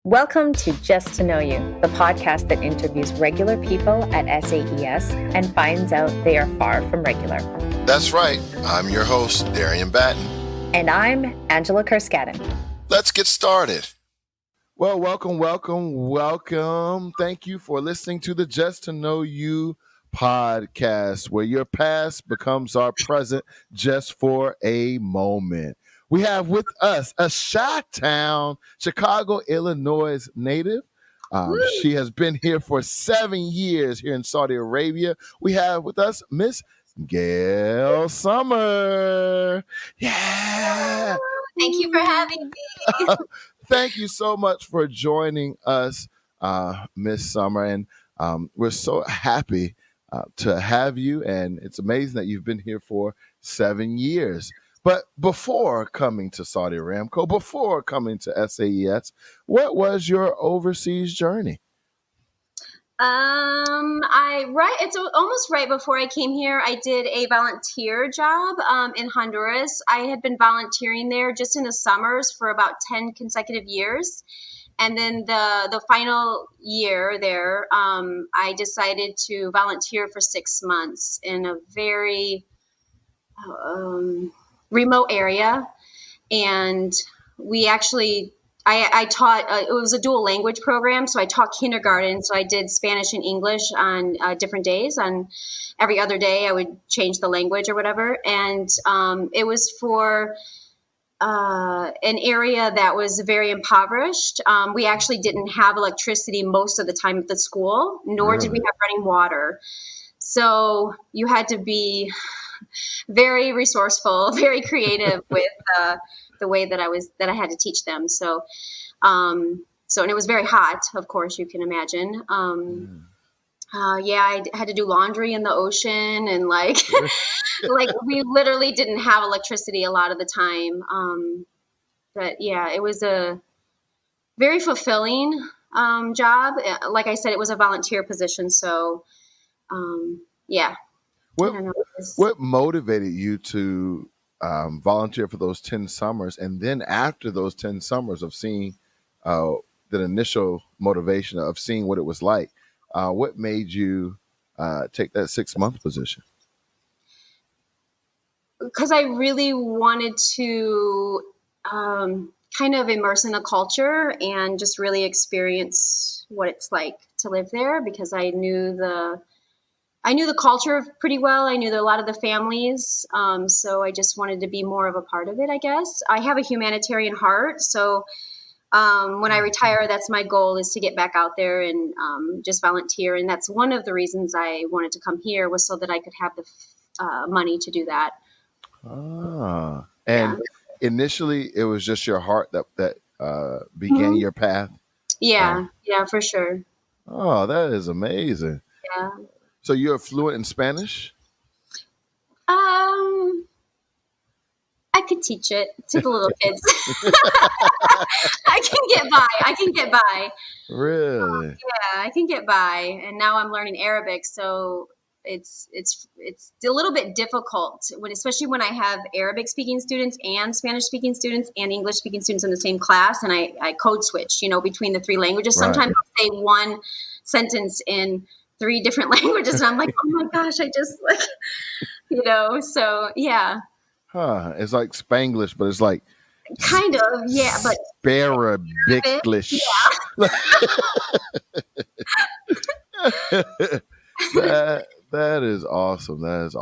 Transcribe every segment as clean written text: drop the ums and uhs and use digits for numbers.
Welcome to Just to Know You, the podcast that interviews regular people at SAES and finds out they are far from regular. That's right. I'm your host, Darian Batten. And I'm Angela Kerskaden. Let's get started. Well, welcome. Thank you for listening to the Just to Know You podcast, where your past becomes our present just for a moment. We have with us a Chi-Town, Chicago, Illinois native. She has been here for 7 years here in Saudi Arabia. We have with us Miss Gail Sommer. Yeah. Thank you for having me. Thank you so much for joining us, Miss Sommer. And we're so happy to have you. And it's amazing that you've been here for 7 years. But before coming to Saudi Aramco, before coming to SAES, what was your overseas journey? It's almost right before I came here. I did a volunteer job in Honduras. I had been volunteering there just in the summers for about 10 consecutive years. And then the final year there, I decided to volunteer for 6 months in a very remote area. And we actually, I taught, it was a dual language program. So I taught kindergarten. So I did Spanish and English on different days. On every other day, I would change the language or whatever. And it was for an area that was very impoverished. We actually didn't have electricity most of the time at the school, nor did we have running water. So you had to be very resourceful, very creative with the way that I had to teach them. So and it was very hot, of course, you can imagine. I had to do laundry in the ocean, and like we literally didn't have electricity a lot of the time. But yeah, it was a very fulfilling job. Like I said, it was a volunteer position. So yeah. What motivated you to volunteer for those 10 summers? And then after those 10 summers of seeing the initial motivation of seeing what it was like, what made you take that 6-month position? Because I really wanted to kind of immerse in the culture and just really experience what it's like to live there, because I knew the culture pretty well. I knew a lot of the families. So I just wanted to be more of a part of it, I guess. I have a humanitarian heart. So when I retire, that's my goal, is to get back out there and just volunteer. And that's one of the reasons I wanted to come here, was so that I could have the money to do that. And initially it was just your heart that began your path? Yeah, for sure. Oh, that is amazing. Yeah. So you're fluent in Spanish? I could teach it to the little kids. I can get by. Really? Yeah, I can get by. And now I'm learning Arabic, so it's a little bit difficult especially when I have Arabic speaking students and Spanish speaking students and English speaking students in the same class, and I code switch, between the three languages. Right. Sometimes I'll say one sentence in 3 different languages, and I'm like, oh my gosh, I just so yeah. It's like Spanglish, but it's like kind of, yeah, but Sparabiclish. Yeah. That is awesome. And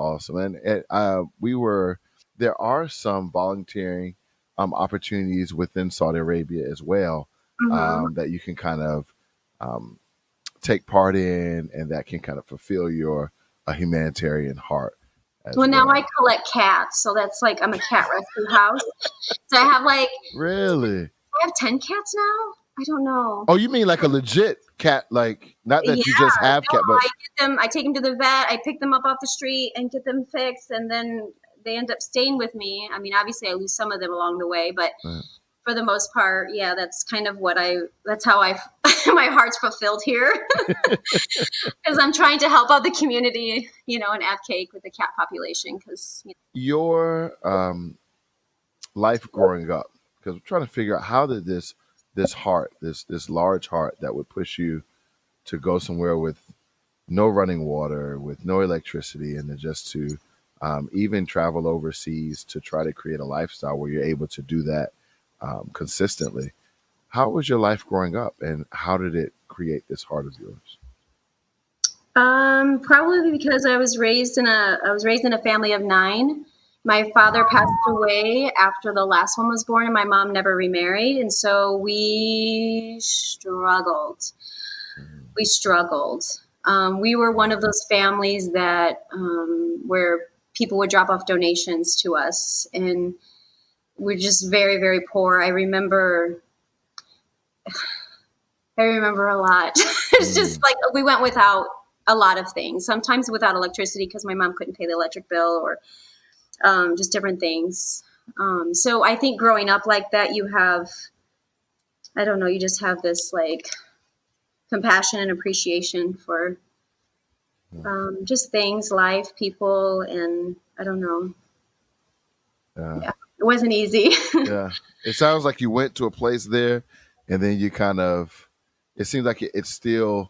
there are some volunteering opportunities within Saudi Arabia as well, that you can kind of take part in, and that can kind of fulfill your humanitarian heart. Well, now I collect cats, so that's like I'm a cat rescue house. So I have Really? I have 10 cats now. I don't know. Oh, you mean like a legit cat? Like, not that you just have cat, but I take them to the vet. I pick them up off the street and get them fixed, and then they end up staying with me. I mean, obviously, I lose some of them along the way, but for the most part, yeah, that's kind of that's how my heart's fulfilled here, because I'm trying to help out the community, and advocate with the cat population. Because your life growing up, because we're trying to figure out, how did this this heart, this large heart that would push you to go somewhere with no running water, with no electricity, and then just to even travel overseas to try to create a lifestyle where you're able to do that consistently. How was your life growing up, and how did it create this heart of yours? Probably because I was raised in a family of 9. My father passed away after the last one was born, and my mom never remarried, and so we struggled. We struggled. We were one of those families that where people would drop off donations to us, and we're just very, very poor. I remember a lot. It's just Mm, like we went without a lot of things. Sometimes without electricity because my mom couldn't pay the electric bill, or just different things. So I think growing up like that, I don't know, you just have this like compassion and appreciation for just things, life, people, and I don't know. yeah, Yeah, it wasn't easy. yeah. It sounds like you went to a place there, and then you kind of. It seems like it's still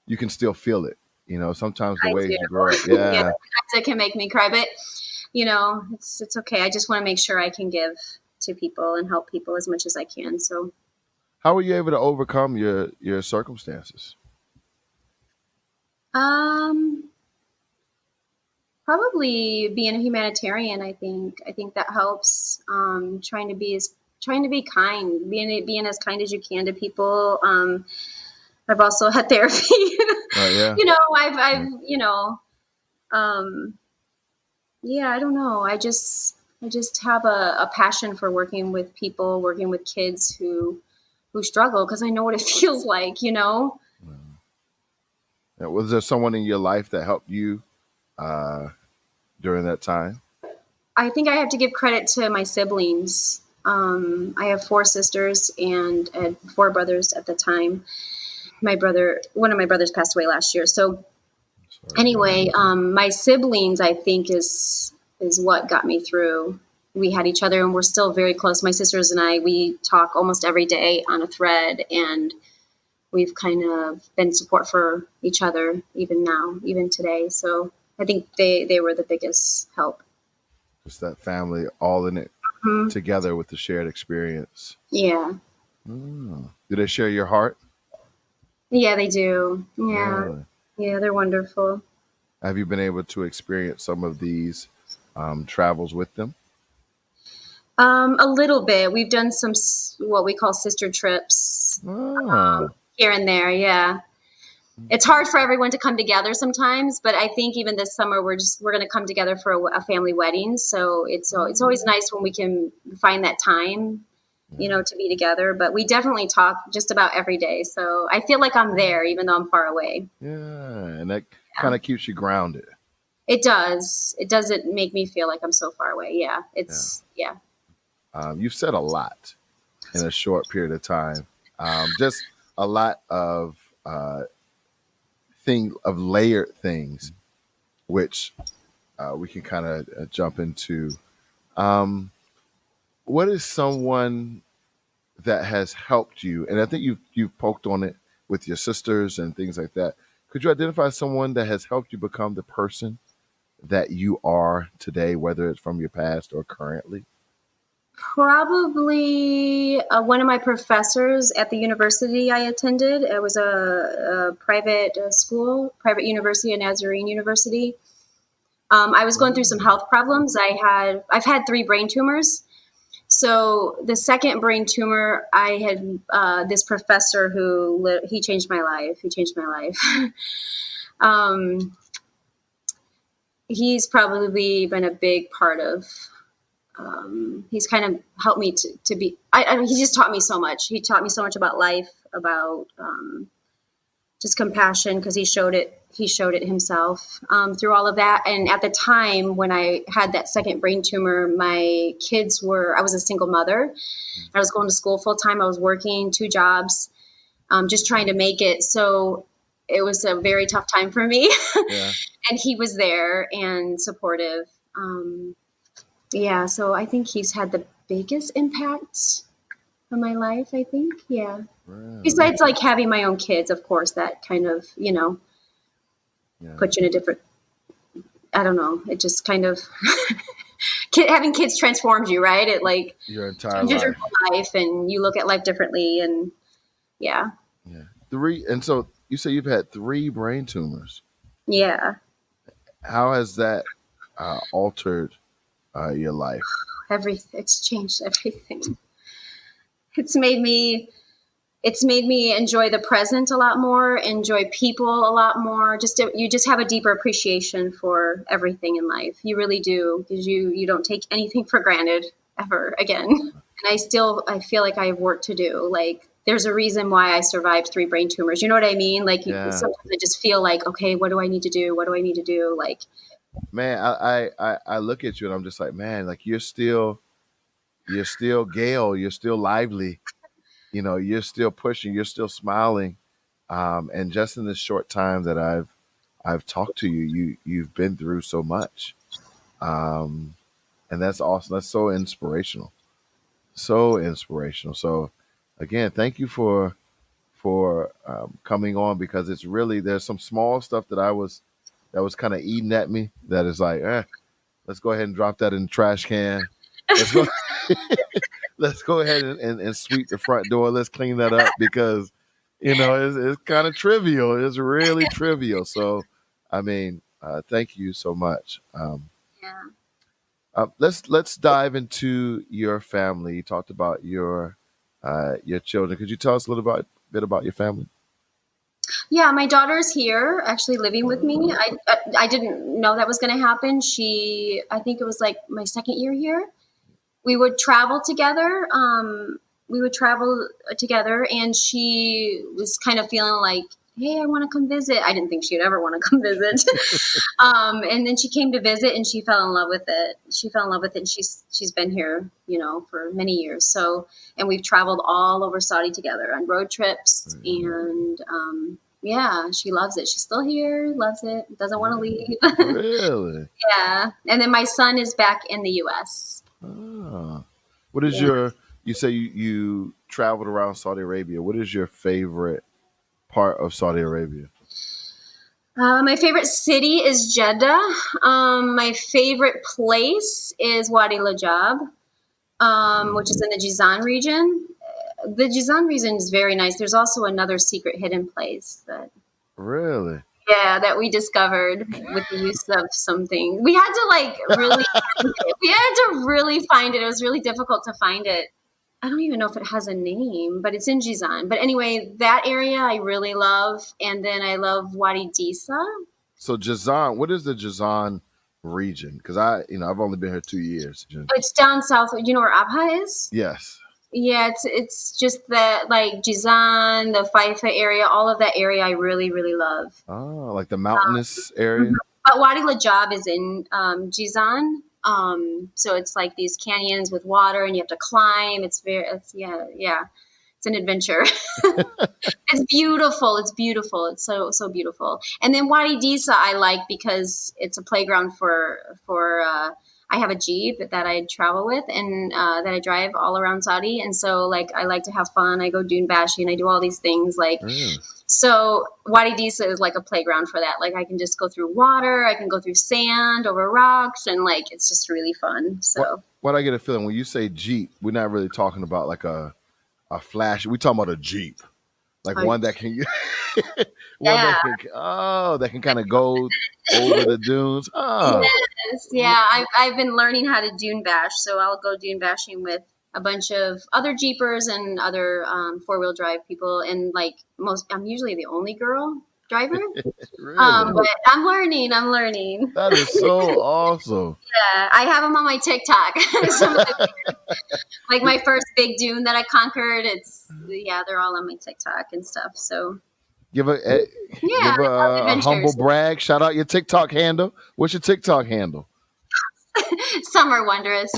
you can still feel it. Sometimes the I ways you grow up. do. Yeah, Yeah. sometimes it can make me cry, but it's okay. I just want to make sure I can give to people and help people as much as I can. So, How were you able to overcome your circumstances? um, probably being a humanitarian. I think that helps. Trying to be kind, being as kind as you can to people. I've also had therapy. Yeah. I've Yeah. um, yeah, I don't know. I just have a passion for working with people, working with kids who struggle because I know what it feels like. Yeah. Was there someone in your life that helped you uh, during that time? I think I have to give credit to my siblings. I have 4 sisters and 4 brothers at the time. One of my brothers passed away last year. So Sorry. anyway, my siblings, I think, is what got me through. We had each other, and we're still very close. My sisters and I, we talk almost every day on a thread, and we've kind of been support for each other even now, even today. So I think they were the biggest help. Just that family all in it Mhm. together with the shared experience. Yeah. Do they share your heart? Yeah, they do. Yeah. Really? Yeah, they're wonderful. Have you been able to experience some of these travels with them? A little bit. We've done some what we call sister trips Oh, here and there. Yeah. It's hard for everyone to come together sometimes, but I think even this summer we're going to come together for a family wedding. So it's always nice when we can find that time, to be together. But we definitely talk just about every day. So I feel like I'm there, even though I'm far away. yeah. And that Yeah. kind of keeps you grounded. It does. It doesn't make me feel like I'm so far away. Yeah. Yeah. Yeah. You've said a lot in a short period of time. Just a lot of layered things, which we can kind of jump into. Um, what is someone that has helped you? And I think you've poked on it with your sisters and things like that. Could you identify someone that has helped you become the person that you are today, whether it's from your past or currently? Probably one of my professors at the university I attended. It was a private school, private university, a Nazarene university. I was going through some health problems. I've had 3 brain tumors. So the second brain tumor, I had this professor he changed my life. He changed my life. um, he's probably been a big part of he's kind of helped me to be he just taught me so much. He taught me so much about life, about just compassion, because he showed it himself through all of that. And at the time when I had that second brain tumor, I was a single mother. I was going to school full time. I was working 2 jobs, just trying to make it. So it was a very tough time for me. Yeah. And he was there and supportive. Yeah, so I think he's had the biggest impact. of my life, I think. Yeah. Really? Besides, like, having my own kids, of course, that kind of, Yeah. put you in a different, I don't know, it just kind of, having kids transforms you, right? It, like, Your entire changes your life. whole life, and you look at life differently, and yeah. Yeah. And so you say you've had 3 brain tumors. Yeah. How has that altered your life? It's changed everything. It's made me enjoy the present a lot more, enjoy people a lot more. You just have a deeper appreciation for everything in life. You really do, because you don't take anything for granted ever again. And I feel like I have work to do. Like, there's a reason why I survived 3 brain tumors. You know what I mean? Like, Yeah. sometimes I just feel like, okay, what do I need to do? What do I need to do? Like, Man, I look at you and I'm just like, man, like you're still Gail, you're still lively, you're still pushing, you're still smiling. And just in this short time that I've talked to you, you've been through so much. And that's awesome. That's so inspirational. So inspirational. So again, thank you for coming on, because it's really, there's some small stuff that was kind of eating at me, that is like, let's go ahead and drop that in the trash can. Let's go let's go ahead and sweep the front door. Let's clean that up, because it's kind of trivial. It's really trivial. So I mean, thank you so much. yeah. Let's dive into your family. You talked about your children. Could you tell us a little bit about your family? Yeah, my daughter's here, actually living with me. I didn't know that was going to happen. I think it was like my second year here. We would travel together. And she was kind of feeling like, hey, I want to come visit. I didn't think she'd ever want to come visit. And then she came to visit, and she fell in love with it. And she's been here, for many years. So, and we've traveled all over Saudi together on road trips, and yeah, she loves it. She's still here, loves it, doesn't want to leave. Really? Yeah. And then my son is back in the U.S. Ah. What is Yeah. you say you traveled around Saudi Arabia. What is your favorite part of Saudi Arabia? My favorite city is Jeddah. My favorite place is Wadi Lajab, which is in the Jizan region. The Jizan region is very nice. There's also another secret hidden place Really? that we discovered with the use of something. We had to really find it. We had to really find it. It was really difficult to find it. I don't even know if it has a name, but it's in Jizan. But anyway, that area I really love. And then I love Wadi Disa. So Jazan, what is the Jazan region? Because I've only been here 2 years. It's down south. You know where Abha is? Yes. Yeah, it's just that, like, Jizan, the Haifa area, all of that area I really, really love. Oh, like the mountainous area? But Wadi Lajab is in Jizan. So it's like these canyons with water, and you have to climb. Yeah. It's an adventure. It's beautiful. It's beautiful. It's so beautiful. And then Wadi Disa I like because it's a playground for I have a Jeep that I travel with, and that I drive all around Saudi. And so, like, I like to have fun. I go dune bashing. I do all these things. Like, Really? so Wadi Disa is like a playground for that. Like, I can just go through water. I can go through sand, over rocks, and like it's just really fun. So What I get a feeling when you say Jeep, we're not really talking about like a flash. We're talking about a Jeep, like one that can Yeah. that can kind of go over the dunes. Oh, Yes, yeah. I've been learning how to dune bash, so I'll go dune bashing with a bunch of other Jeepers and other 4-wheel drive people. And like I'm usually the only girl driver. really? But I'm learning. That is so awesome. Yeah, I have them on my TikTok. Some of like my first big dune that I conquered. They're all on my TikTok and stuff. So Give a yeah, give I love a humble adventures. brag. Shout out your TikTok handle. What's your TikTok handle? Summer Wondrous.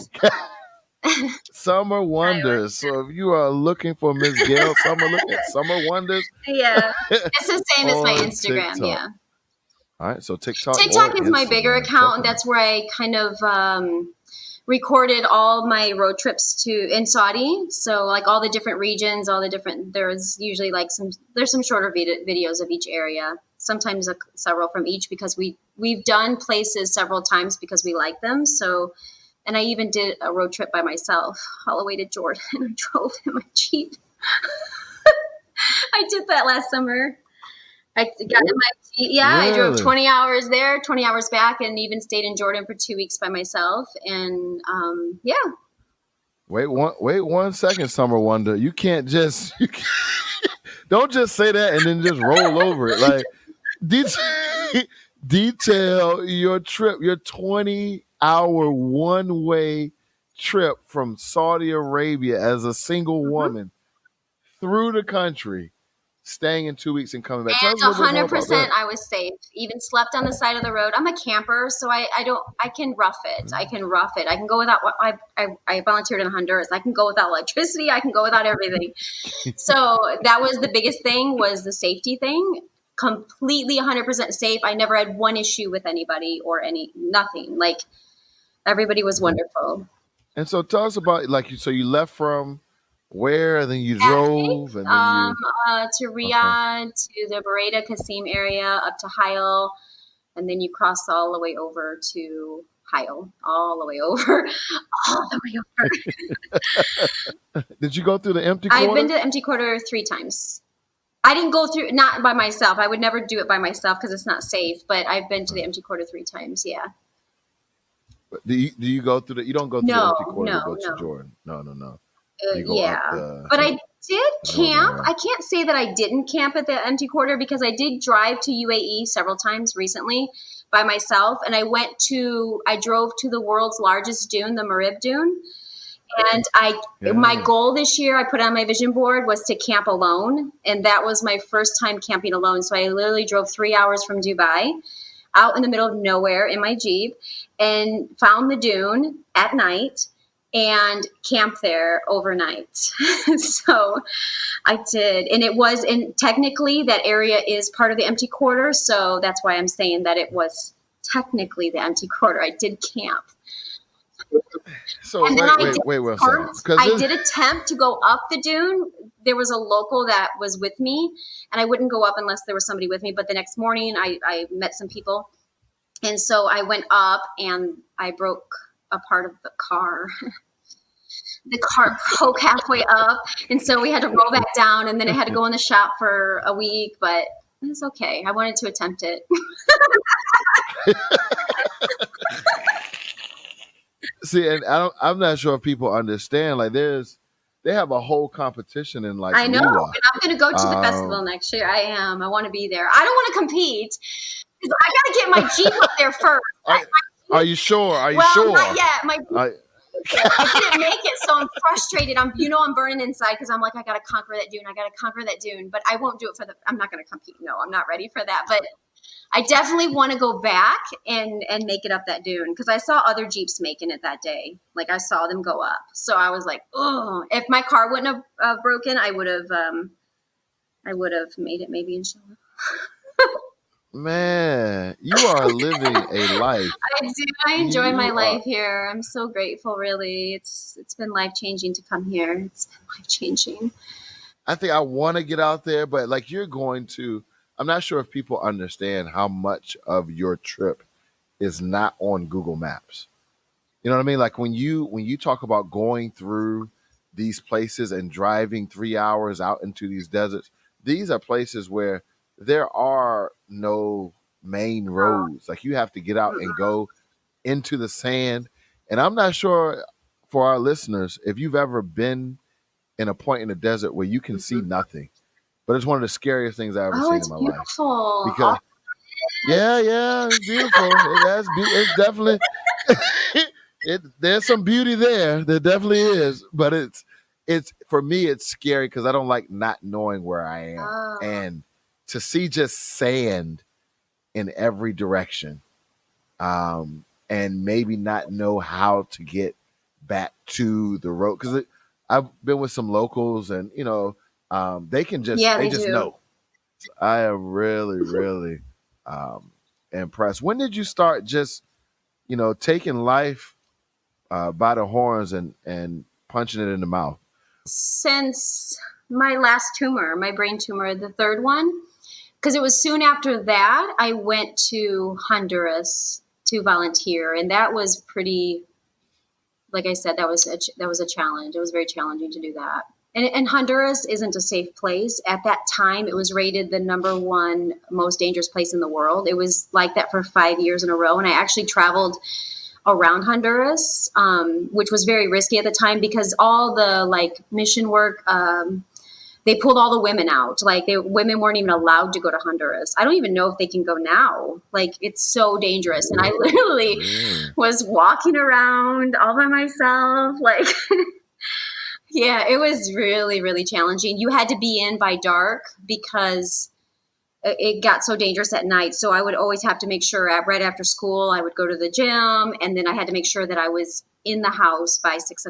Summer Wonders. So if you are looking for Miss Gail Summer, look at Summer Wonders. Yeah, it's the same as my on Instagram. TikTok. Yeah. All right, so TikTok. TikTok or is my bigger Instagram. account, Check and it that's where I kind of recorded all my road trips in Saudi. So like all the different regions, there's usually like there's some shorter videos of each area, sometimes several from each, because we've done places several times because we like them. So, and I even did a road trip by myself all the way to Jordan. I drove in my Jeep. I did that last summer. I got in my Jeep. Yeah, Really? I drove 20 hours there, 20 hours back, and even stayed in Jordan for 2 weeks by myself. And yeah. Wait 1 second, Summer Wonder. You can't just don't just say that and then just roll over it. Like detail your trip, your 20-hour one-way trip from Saudi Arabia as a single woman through the country, staying in 2 weeks and coming back. Tell us a little bit more about 100% that. I was safe. Even slept on the side of the road. I'm a camper, so I can rough it. I can rough it. I can go without I volunteered in Honduras. I can go without electricity. I can go without everything. So that was the biggest thing, was the safety thing. Completely 100% safe. I never had one issue with anybody or nothing. Like, everybody was wonderful. And so tell us about, like, so you left from where, and then you At drove, and then you to Riyadh, to the Bareda Qasim area, up to Hail, and then you cross all the way over to Hail, all the way over, all the way over. Did you go through the empty quarter? I've been to the empty quarter 3 times. I didn't go through, not by myself. I would never do it by myself because it's not safe. But I've been to the empty quarter 3 times. Yeah. Do you go through the? You don't go through the No, empty quarter to no, go to no. Jordan. No. You go Yeah, up the. but I did the camp. northern I can't say that I didn't camp at the empty quarter because I did drive to UAE several times recently by myself, and I drove to the world's largest dune, the Marib Dune, and my goal this year, I put on my vision board, was to camp alone, and that was my first time camping alone. So I literally drove 3 hours from Dubai, out in the middle of nowhere in my Jeep, and found the dune at night and camped there overnight. So I did. And technically that area is part of the empty quarter. So that's why I'm saying that it was technically the empty quarter. I did camp. So And then wait 1 second. I did attempt to go up the dune. There was a local that was with me, and I wouldn't go up unless there was somebody with me. But the next morning I met some people. And so I went up and I broke a part of the car. The car broke halfway up. And so we had to roll back down, and then it had to go in the shop for a week, but it was okay. I wanted to attempt it. See, and I'm not sure if people understand. Like, they have a whole competition in like. I know. Liwa. And I'm going to go to the festival next year. I am. I want to be there. I don't want to compete because I got to get my Jeep up there first. Are you sure? Are you well, sure? Not yet. I didn't make it, so I'm frustrated. I'm burning inside because I'm like, I got to conquer that dune. But I won't do it I'm not going to compete. No, I'm not ready for that. But I definitely want to go back and make it up that dune because I saw other Jeeps making it that day. Like, I saw them go up. So I was like, oh, if my car wouldn't have broken, I would have made it, maybe, inshallah. Man, you are living a life. I do. I enjoy my life here. I'm so grateful, really. It's been life-changing to come here. It's been life-changing. I think I want to get out there, but like, I'm not sure if people understand how much of your trip is not on Google Maps. You know what I mean? Like, when you talk about going through these places and driving 3 hours out into these deserts, these are places where there are no main roads. Like, you have to get out and go into the sand. And I'm not sure, for our listeners, if you've ever been in a point in the desert where you can see nothing. But it's one of the scariest things I've ever seen in my beautiful. life. Because it's beautiful. It's definitely there's some beauty there. There definitely is. But it's for me, it's scary because I don't like not knowing where I am. And to see just sand in every direction, and maybe not know how to get back to the road. Because I've been with some locals, and they can just they just know. I am really, really impressed. When did you start just taking life by the horns and punching it in the mouth? Since my last tumor, my brain tumor, the third one, because it was soon after that I went to Honduras to volunteer, and that was pretty. Like I said, that was a challenge. It was very challenging to do that. And Honduras isn't a safe place. At that time, it was rated the number one most dangerous place in the world. It was like that for 5 years in a row. And I actually traveled around Honduras, which was very risky at the time because all the like mission work, they pulled all the women out. Like women weren't even allowed to go to Honduras. I don't even know if they can go now. Like it's so dangerous. And I literally was walking around all by myself. Like, yeah, it was really, really challenging. You had to be in by dark because it got so dangerous at night. So I would always have to make sure right after school, I would go to the gym. And then I had to make sure that I was in the house by 6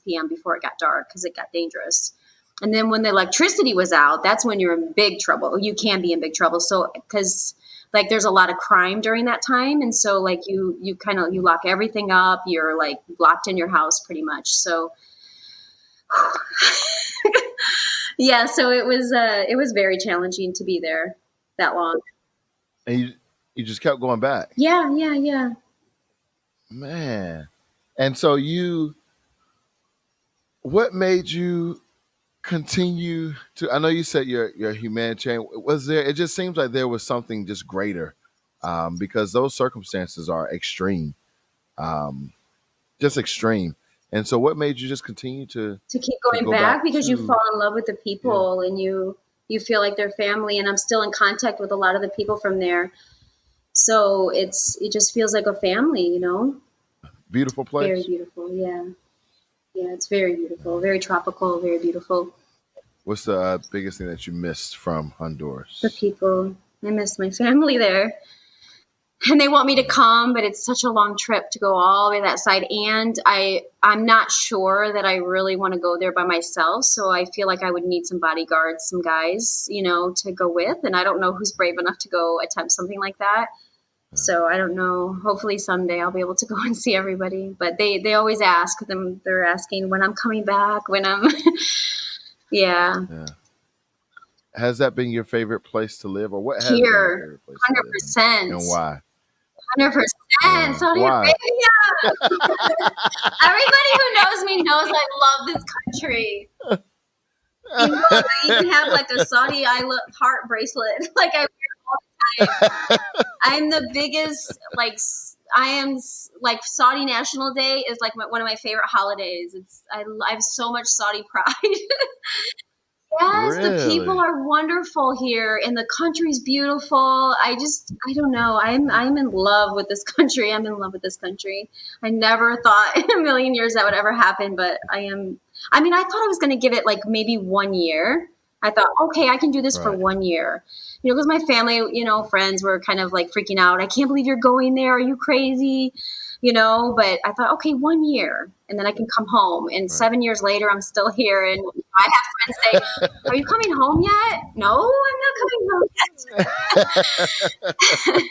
p.m. before it got dark because it got dangerous. And then when the electricity was out, that's when you're in big trouble. You can be in big trouble. So, because like there's a lot of crime during that time. And so like you lock everything up. You're like locked in your house pretty much. So yeah, so it was very challenging to be there that long. And you just kept going back. Yeah. Man. And so what made you continue to, I know you said you're humanitarian. Was there, it just seems like there was something just greater, because those circumstances are extreme, just extreme. And so what made you just continue to keep going go back? back Because you to- fall in love with the people and you feel like they're family, and I'm still in contact with a lot of the people from there. So it just feels like a family, you know? Beautiful place? Very beautiful, yeah. Yeah, it's very beautiful, very tropical, very beautiful. What's the biggest thing that you missed from Honduras? The people. I miss my family there. And they want me to come, but it's such a long trip to go all the way to that side. And I'm not sure that I really want to go there by myself. So I feel like I would need some bodyguards, some guys, you know, to go with. And I don't know who's brave enough to go attempt something like that. So I don't know. Hopefully someday I'll be able to go and see everybody. But they always ask them. They're asking when I'm coming back, when I'm, yeah. Has that been your favorite place to live, or what has Here, been your favorite place 100%. to live? And why? 100%. Saudi Arabia. Everybody who knows me knows I love this country. You know, I even have like a Saudi heart bracelet. Like I wear it all the time. I'm the biggest, like, I am like Saudi National Day is like one of my favorite holidays. I have so much Saudi pride. Yes, Really? The people are wonderful here, and the country's beautiful. I don't know. I'm in love with this country. I'm in love with this country. I never thought in a million years that would ever happen, but I am. I mean, I thought I was going to give it like maybe 1 year. I thought, okay, I can do this for 1 year. You know, because my family, you know, friends were kind of like freaking out. I can't believe you're going there. Are you crazy? You know, but I thought, okay, 1 year, and then I can come home. And 7 years later, I'm still here. And I have friends say, are you coming home yet? No, I'm not coming home yet.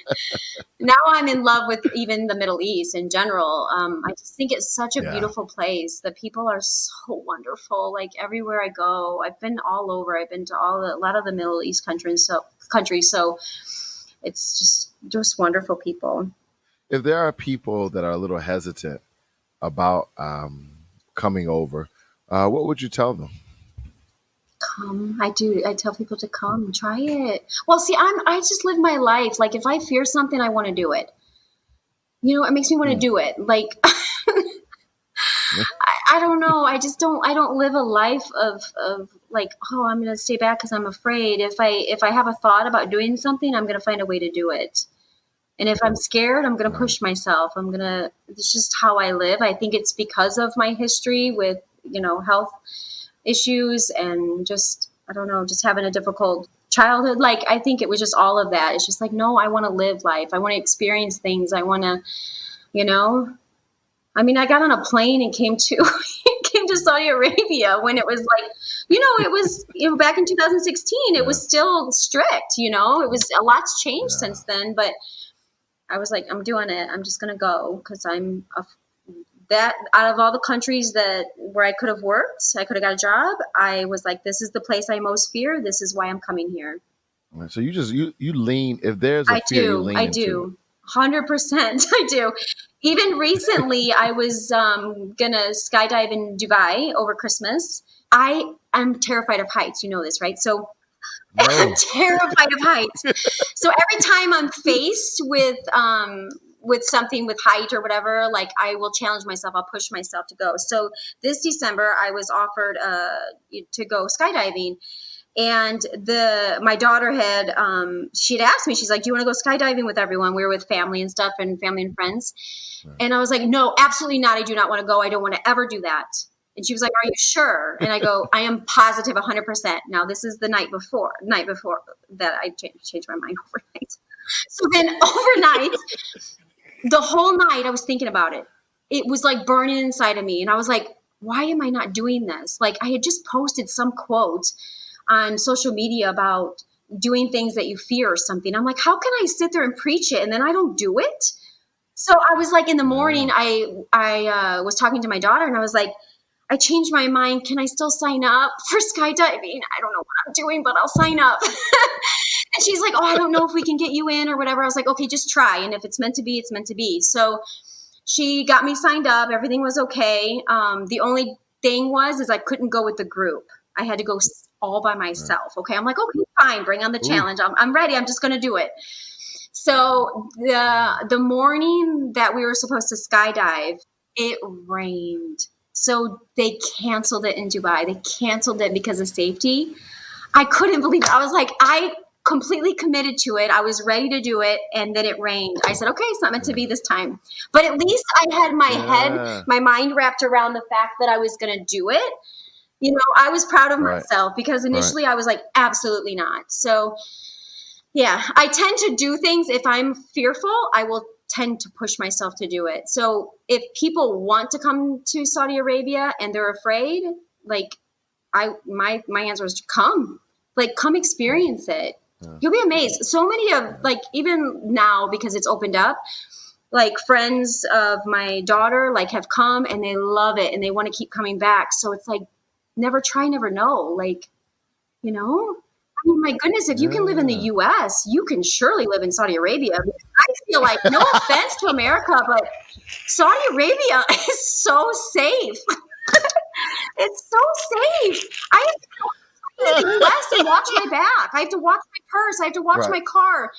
Now I'm in love with even the Middle East in general. I just think it's such a beautiful place. The people are so wonderful. Like everywhere I go, I've been all over. I've been to a lot of the Middle East countries. So it's just wonderful people. If there are people that are a little hesitant about coming over, what would you tell them? Come. I do. I tell people to come and try it. Well, see, I just live my life. Like if I fear something, I want to do it. You know, it makes me want to do it. Like I don't know. I don't live a life of like, oh, I'm going to stay back because I'm afraid. If I have a thought about doing something, I'm going to find a way to do it. And if I'm scared, I'm going to push myself. It's just how I live. I think it's because of my history with, you know, health issues and just, I don't know, just having a difficult childhood. Like, I think it was just all of that. It's just like, no, I want to live life. I want to experience things. I want to, you know, I mean, I got on a plane and came to Saudi Arabia when it was like, you know, it was, you know, back in 2016, it was still strict, you know, it was a lot's changed since then, but I was like, I'm doing it. I'm just going to go because I'm that out of all the countries where I could have worked, I could have got a job, I was like, this is the place I most fear. This is why I'm coming here. So you lean, if there's a fear, you lean into it. 100%. I do. Even recently, I was gonna skydive in Dubai over Christmas. I am terrified of heights. You know this, right? So I'm terrified of heights. So every time I'm faced with something with height or whatever, like I will challenge myself. I'll push myself to go. So this December, I was offered to go skydiving. And my daughter she'd asked me, she's like, do you want to go skydiving with everyone? We were with family and stuff and family and friends. Right. And I was like, no, absolutely not. I do not want to go. I don't want to ever do that. And she was like, are you sure? And I go, I am positive 100%. Now, this is the night before that I changed my mind overnight. So then overnight, the whole night I was thinking about it. It was like burning inside of me. And I was like, why am I not doing this? Like I had just posted some quote on social media about doing things that you fear or something. I'm like, how can I sit there and preach it and then I don't do it? So I was like, in the morning, I was talking to my daughter and I was like, I changed my mind. Can I still sign up for skydiving? I don't know what I'm doing, but I'll sign up. And she's like, oh, I don't know if we can get you in or whatever. I was like, okay, just try. And if it's meant to be, it's meant to be. So she got me signed up. Everything was okay. The only thing is I couldn't go with the group. I had to go all by myself. Okay. I'm like, okay, fine. Bring on the challenge. I'm ready. I'm just going to do it. So the morning that we were supposed to skydive, it rained. So they canceled it in Dubai. They canceled it because of safety. I couldn't believe it. I was like, I completely committed to it. I was ready to do it. And then it rained. I said, okay, it's not meant to be this time. But at least I had my mind wrapped around the fact that I was going to do it. You know, I was proud of myself because initially I was like, absolutely not. So yeah, I tend to do things. If I'm fearful, I will tend to push myself to do it. So if people want to come to Saudi Arabia and they're afraid, like my answer is come experience it. Yeah. You'll be amazed. So many of even now, because it's opened up, like friends of my daughter, have come and they love it and they want to keep coming back. So it's like, never try, never know. I mean, my goodness, if you can live in the U.S., you can surely live in Saudi Arabia. I feel like, no offense to America, but Saudi Arabia is so safe. It's so safe. I have to go to the U.S. and watch my back. I have to watch my purse. I have to watch my car.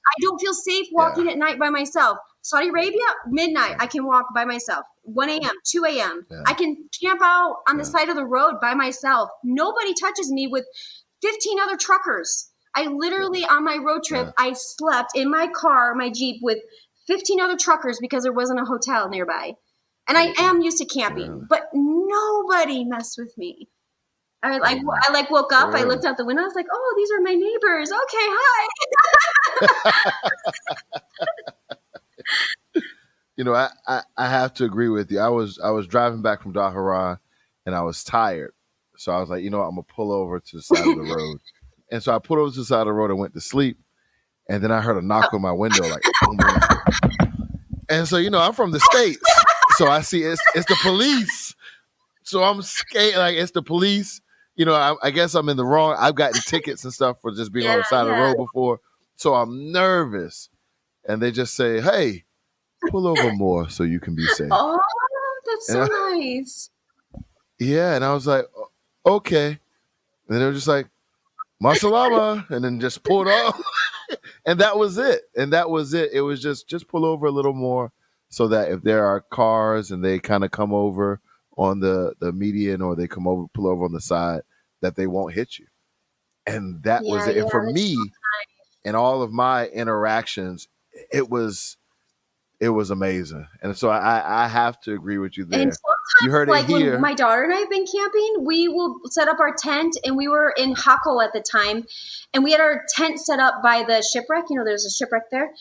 I don't feel safe walking at night by myself. Saudi Arabia, midnight, I can walk by myself. 1 a.m., 2 a.m. I can camp out on the side of the road by myself. Nobody touches me with 15 other truckers. I literally, on my road trip, I slept in my car, my Jeep, with 15 other truckers because there wasn't a hotel nearby. And I am used to camping, but nobody messed with me. I woke up, I looked out the window, I was like, oh, these are my neighbors. Okay, hi. I have to agree with you. I was driving back from Dahara and I was tired. So I was like, I'm going to pull over to the side of the road. And so I pulled over to the side of the road and went to sleep. And then I heard a knock on my window, like, boom, boom. And so, I'm from the States. So I see it's the police. So I'm scared, like it's the police. I guess I'm in the wrong. I've gotten tickets and stuff for just being on the side of the road before. So I'm nervous. And they just say, hey, pull over more so you can be safe. Oh, that's so nice. Yeah. And I was like, okay. And they were just like, Masalama, and then just pulled off. And that was it. It was just pull over a little more so that if there are cars and they kind of come over on the median or they pull over on the side, that they won't hit you. And that was it. And for me, in all of my interactions, it was amazing. And so I have to agree with you there. And you heard it here. When my daughter and I have been camping, we will set up our tent, and we were in Hakko at the time, and we had our tent set up by the shipwreck. There's a shipwreck there.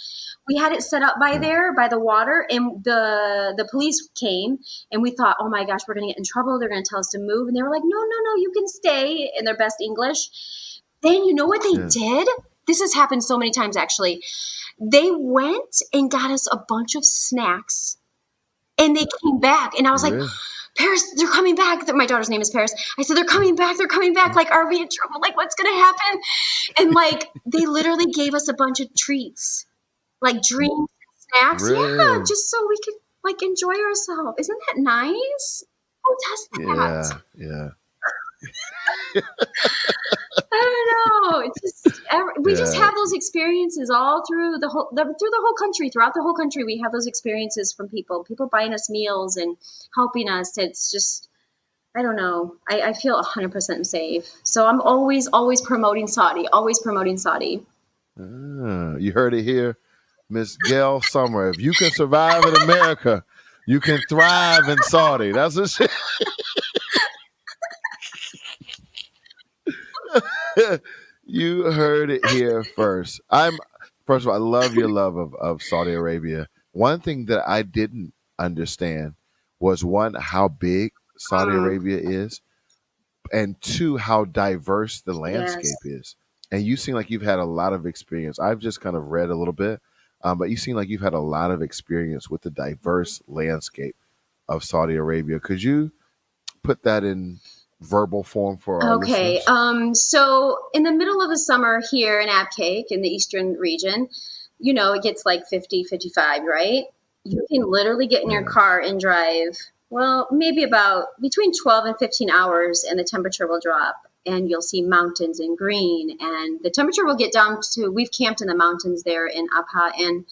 We had it set up by there, by the water, and the police came, and we thought, oh my gosh, we're going to get in trouble. They're going to tell us to move. And they were like, no, you can stay, in their best English. Then you know what they did? This has happened so many times, actually. They went and got us a bunch of snacks And they came back, and I was like, Really? Paris, they're coming back. My daughter's name is Paris. I said, they're coming back. They're coming back. Like, are we in trouble? Like, what's going to happen? And like, they literally gave us a bunch of treats, like drinks, snacks. Yeah, Really? just so we could like enjoy ourselves. Isn't that nice? Who does that? Yeah. I don't know. It's just we just Yeah. have those experiences all through the whole country. Throughout the whole country, we have those experiences from people buying us meals and helping us. It's just, I don't know. I feel 100% safe. So I'm always promoting Saudi. Always promoting Saudi. You heard it here, Miss Gail Sommer. If you can survive in America, you can thrive in Saudi. That's what she. You heard it here first. First of all, I love your love of Saudi Arabia. One thing that I didn't understand was, one, how big Saudi Arabia is, and two, how diverse the landscape Yes. is. And you seem like you've had a lot of experience. I've just kind of read a little bit, but you seem like you've had a lot of experience with the diverse landscape of Saudi Arabia. Could you put that in verbal form for our Okay. listeners? So in the middle of the summer here in Abcake in the eastern region, it gets like 50, 55, right? You can literally get in your Yeah. car and drive, well, maybe about between 12 and 15 hours, and the temperature will drop, and you'll see mountains in green, and the temperature will get down to, we've camped in the mountains there in Abha, and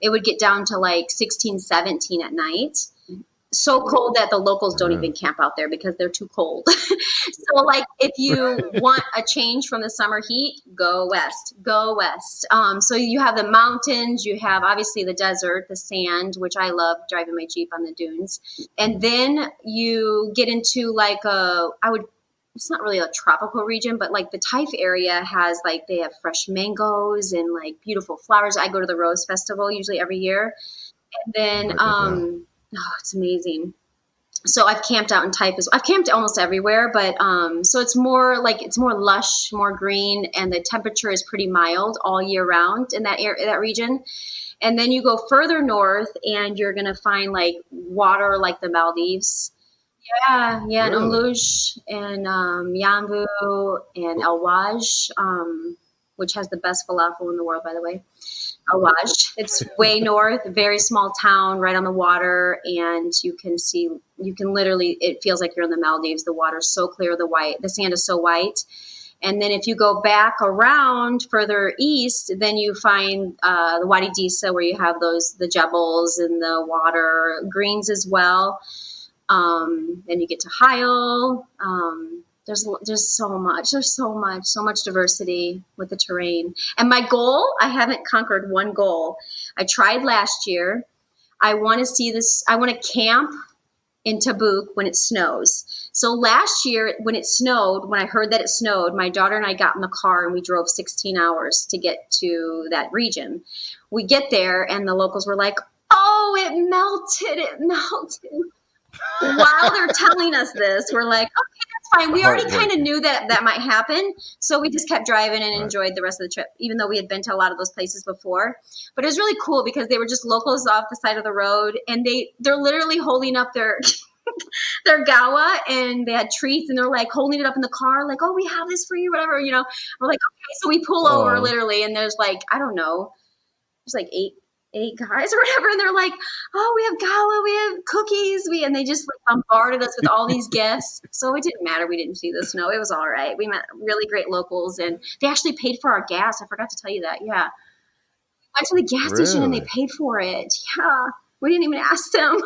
it would get down to like 16, 17 at night. So cold that the locals don't Yeah. even camp out there because they're too cold. So like, if you want a change from the summer heat, go west. So you have the mountains, you have obviously the desert, the sand, which I love driving my Jeep on the dunes. And then you get into like it's not really a tropical region, but like the Taif area has like, they have fresh mangoes and like beautiful flowers. I go to the Rose Festival usually every year. And then, Write that down. it's amazing. So I've camped out in Taif. I've camped almost everywhere, but so it's more lush, more green, and the temperature is pretty mild all year round in that region. And then you go further north, and you're gonna find like water like the Maldives. Yeah, and Really? Umlush and Yambu and El Waj, which has the best falafel in the world, by the way. Awash. It's way north, very small town, right on the water, and you can literally, it feels like you're in the Maldives. The water's so clear, the sand is so white. And then if you go back around further east, then you find the Wadi Disa, where you have the jebels and the water greens as well. Then you get to Heil. There's so much diversity with the terrain. And my goal, I haven't conquered one goal. I tried last year. I want to see this. I want to camp in Tabuk when it snows. So last year when it snowed, when I heard that it snowed, my daughter and I got in the car and we drove 16 hours to get to that region. We get there and the locals were like, "Oh, it melted." While they're telling us this, we're like, okay, that's fine. We already kind of knew that might happen. So we just kept driving and enjoyed the rest of the trip, even though we had been to a lot of those places before. But it was really cool because they were just locals off the side of the road, and they're literally holding up their their gawa, and they had treats, and they're like holding it up in the car, like, "Oh, we have this for you," whatever. We're like, okay. So we pull over Oh, literally, and there's like, I don't know, there's like eight guys or whatever, and they're like, "Oh, we have gala, we have cookies," and they just like bombarded us with all these gifts. So it didn't matter. We didn't see the snow. It was all right. We met really great locals, and they actually paid for our gas. I forgot to tell you that. Yeah, we went to the gas station and they really? paid for it. Yeah, we didn't even ask them.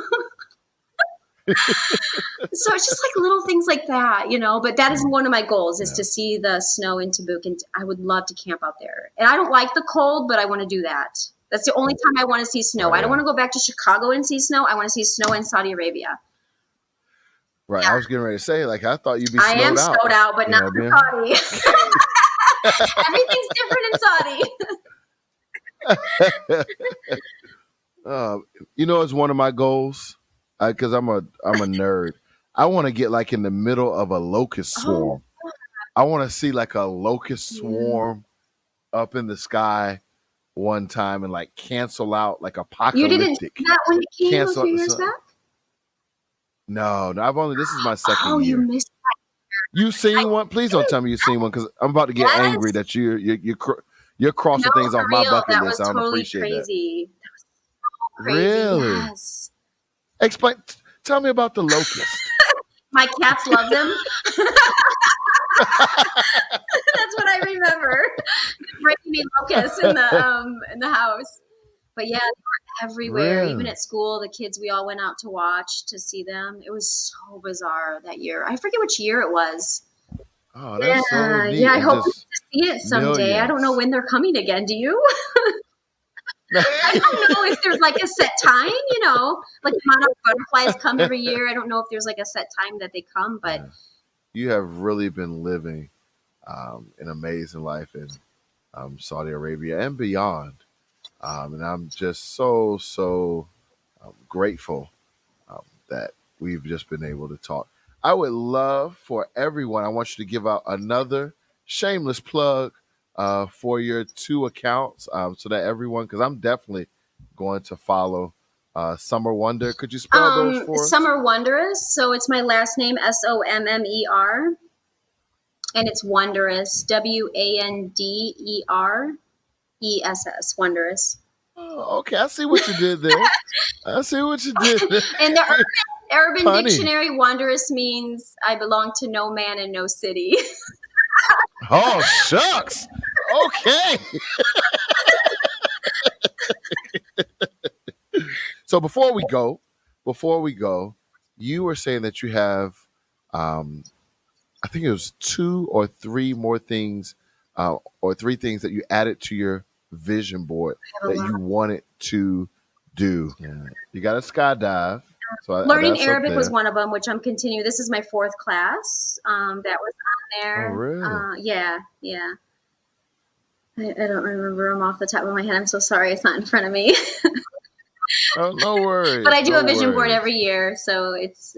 So it's just like little things like that. But that is one of my goals, is Yeah. to see the snow in Tabuk, and I would love to camp out there. And I don't like the cold, but I want to do that. That's the only time I want to see snow. Right, I don't want right. to go back to Chicago and see snow. I want to see snow in Saudi Arabia. Right. Yeah, I was getting ready to say, like, I thought you'd be I am snowed out. snowed out, but You not know, in being Saudi. Everything's different in Saudi. it's one of my goals, because I'm a nerd. I want to get like in the middle of a locust Oh, swarm. I want to see like a locust yeah. swarm up in the sky one time and like cancel out, like You didn't apocalyptic see that when you came a cancel few out the years sun. back? No, this is my second Oh, you year. missed You seen one? Please don't tell me you've seen one, because I'm about to get angry Yes. that you're crossing No, things for off my real. bucket That list. was I don't totally appreciate that. crazy. Crazy. Really? Yes. Explain. Tell me about the locust. My cats love them. That's what I remember. Bringing me locusts in the house. But yeah, they were everywhere. Even Really? at school, the kids, we all went out to watch to see them. It was so bizarre that year. I forget which year it was. Oh, that's so Yeah. neat. I And hope we just get to see it someday. I don't know millions. when they're coming again. Do you? I don't know if there's like a set time. Like the monarch butterflies come every year. I don't know if there's like a set time that they come, but Yeah. You have really been living an amazing life in Saudi Arabia and beyond. And I'm just so grateful that we've just been able to talk. I would love for everyone, I want you to give out another shameless plug for your two accounts, so that everyone, because I'm definitely going to follow Summer Wonder. Could you spell those for us? Summer Wondrous. So it's my last name, Sommer, and it's Wondrous, Wanderess, Wondrous. Oh, okay, I see what you did there. I see what you did there. In the Urban Funny. Dictionary, Wondrous means I belong to no man and no city. Oh, shucks. Okay. So before we go, you were saying that you have, I think it was two or three more things, or three things that you added to your vision board that you wanted to do. Yeah. You got a skydive. So Learning that's up Arabic was there. one of them, which I'm continuing. This is my 4th class. That was on Oh, there. really? Yeah. I don't remember them off the top of my head. I'm so sorry. It's not in front of me. Oh, no worries. But I do no a vision board worries. every year, so it's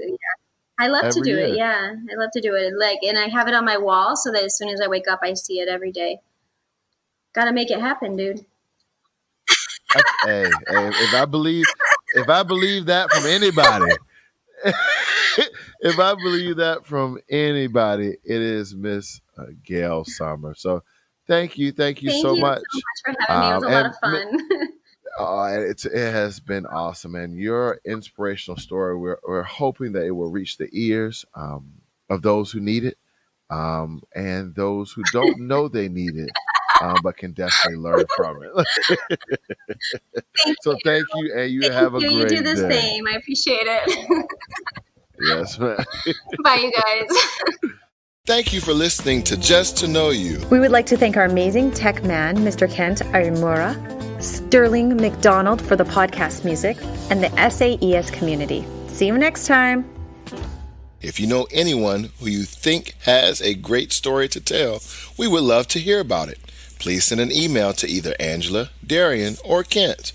I love to Every do it. year. Yeah, I love to do it. And I have it on my wall so that as soon as I wake up, I see it every day. Got to make it happen, dude. Hey, if I believe that from anybody, if I believe that from anybody, it is Miss Gail Sommer. So thank you Thank so you much. so much for having me. It was a lot of fun. It has been awesome, and your inspirational story. We're hoping that it will reach the ears of those who need it, and those who don't know they need it, but can definitely learn from it. Thank So you. thank you, and you Thank have a you. You do great the day. same. I appreciate it. Yes, ma'am. Bye, you guys. Thank you for listening to Just to Know You. We would like to thank our amazing tech man, Mr. Kent Arimura, Sterling McDonald for the podcast music, and the SAES community. See you next time. If you know anyone who you think has a great story to tell, we would love to hear about it. Please send an email to either Angela, Darian, or Kent.